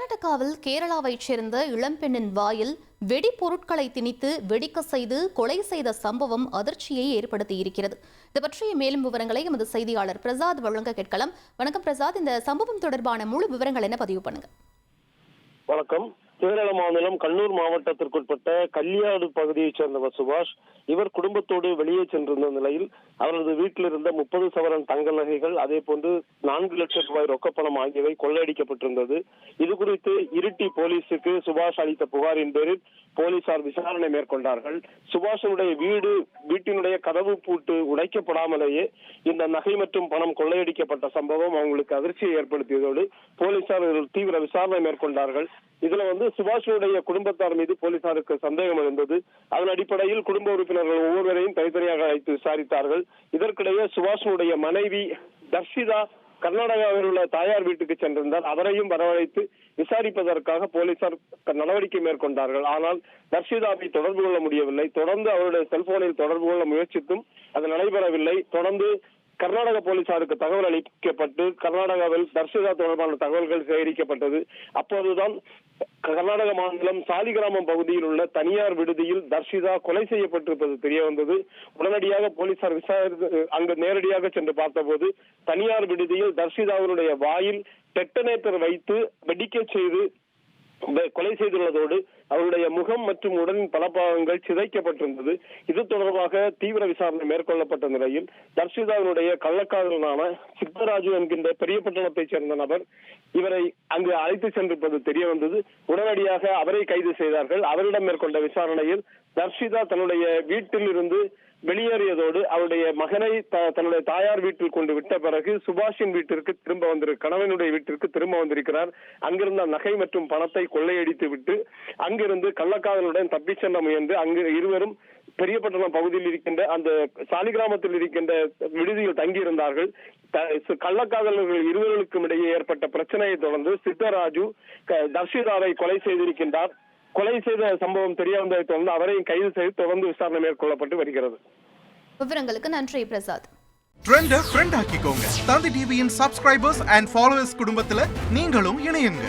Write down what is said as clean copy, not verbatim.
கர்நாடகாவில் கேரளாவைச் சேர்ந்த இளம்பெண்ணின் வாயில் வெடிப்பொருட்களை திணித்து வெடிக்க செய்து கொலை செய்த சம்பவம் அதிர்ச்சியை ஏற்படுத்தியிருக்கிறது. இது பற்றிய மேலும் விவரங்களை எமது செய்தியாளர் பிரசாத் வழங்க கேட்கலாம். வணக்கம் பிரசாத், இந்த சம்பவம் தொடர்பான முழு விவரங்கள் என்ன பதிவு பண்ணுங்க. வணக்கம். கேரள மாநிலம் கண்ணூர் மாவட்டத்திற்குட்பட்ட கல்யாடு பகுதியைச் சேர்ந்தவர் சுபாஷ். இவர் குடும்பத்தோடு வெளியே சென்றிருந்த நிலையில் அவரது வீட்டில் இருந்த 30 சவரன் தங்க நகைகள், அதே போன்று 4 லட்சம் ரூபாய் ரொக்கப்பணம் ஆகியவை கொள்ளையடிக்கப்பட்டிருந்தது. இது குறித்து இருட்டி போலீசுக்கு சுபாஷ் அளித்த புகாரின் பேரில் போலீசார் விசாரணை மேற்கொண்டார்கள். சுபாஷனுடைய வீட்டினுடைய கதவு பூட்டு உடைக்கப்படாமலேயே இந்த நகை மற்றும் பணம் கொள்ளையடிக்கப்பட்ட சம்பவம் அவங்களுக்கு அதிர்ச்சியை ஏற்படுத்தியதோடு போலீசார் தீவிர விசாரணை மேற்கொண்டார்கள். இதுல சுபாஷனுடைய குடும்பத்தார் மீது போலீசாருக்கு சந்தேகம் இருந்தது. அதன் அடிப்படையில் குடும்ப உறுப்பினர்கள் ஒவ்வொருவரையும் தனித்தனியாக அழைத்து விசாரித்தார்கள். இதற்கிடையே சுபாஷனுடைய மனைவி தர்ஷிதா கர்நாடகாவில் உள்ள தாயார் வீட்டுக்கு சென்றிருந்தார். அவரையும் வரவழைத்து விசாரிப்பதற்காக போலீசார் நடவடிக்கை மேற்கொண்டார்கள். ஆனால் தர்ஷிதாவை தொடர்பு கொள்ள முடியவில்லை. தொடர்ந்து அவருடைய செல்போனில் தொடர்பு கொள்ள முயற்சித்தும் அது நடைபெறவில்லை. தொடர்ந்து கர்நாடக போலீசாருக்கு தகவல் அளிக்கப்பட்டு கர்நாடகாவில் தர்ஷிதா தொடர்பான தகவல்கள் சேகரிக்கப்பட்டது. அப்போதுதான் கர்நாடக மாநிலம் சாலிகிராமம் பகுதியில் உள்ள தனியார் விடுதியில் தர்ஷிதா கொலை செய்யப்பட்டிருப்பது தெரிய வந்தது. உடனடியாக போலீசார் அங்கு நேரடியாக சென்று பார்த்தபோது தனியார் விடுதியில் தர்ஷிதாவினுடைய வாயில் டெட்டனேட்டர் வைத்து வெடிக்க செய்து கொலை செய்துள்ளதோடு அவருடைய முகம் மற்றும் உடலின் பல பாகங்கள் சிதைக்கப்பட்டிருந்தது. இது தொடர்பாக தீவிர விசாரணை மேற்கொள்ளப்பட்ட நிலையில் தர்ஷிதாவினுடைய கள்ளக்காதலனான சித்தராஜு என்கின்ற பெரியபட்டணத்தைச் சேர்ந்த நபர் இவரை அங்கு அழைத்து சென்றிருப்பது தெரிய வந்தது. உடனடியாக அவரை கைது செய்தார்கள். அவரிடம் மேற்கொண்ட விசாரணையில் தர்ஷிதா தன்னுடைய வீட்டில் இருந்து வெளியேறியதோடு அவருடைய மகனை தன்னுடைய தாயார் வீட்டில் கொண்டு விட்ட பிறகு சுபாஷின் வீட்டிற்கு கணவனுடைய வீட்டிற்கு திரும்ப வந்திருக்கிறார். அங்கிருந்த நகை மற்றும் பணத்தை கொள்ளையடித்து விட்டு அங்கிருந்து கள்ளக்காதலுடன் தப்பி செல்ல முயன்று அங்கு இருவரும் பெரியபட்டணம் பகுதியில் இருக்கின்ற அந்த சாலிகிராமத்தில் இருக்கின்ற விடுதியில் தங்கியிருந்தார்கள். கள்ளக்காதலர்கள் இருவருக்கும் இடையே ஏற்பட்ட பிரச்சனையை தொடர்ந்து சித்தராஜு தர்ஷிதாவை கொலை செய்திருக்கின்றார். கொலை செய்த சம்பவம் தெரிய வந்ததை தொடர்ந்து அவரையும் கைது செய்து தொடர்ந்து விசாரணை மேற்கொள்ளப்பட்டு வருகிறது. விவரங்களுக்கு நன்றி பிரசாத். ட்ரெண்ட ஃப்ரெண்ட் ஆக்கிக்கோங்க. தந்தி டிவியின் சப்ஸ்கிரைபர்ஸ் அண்ட் ஃபாலோவர்ஸ் குடும்பத்துல நீங்களும் இணையுங்க.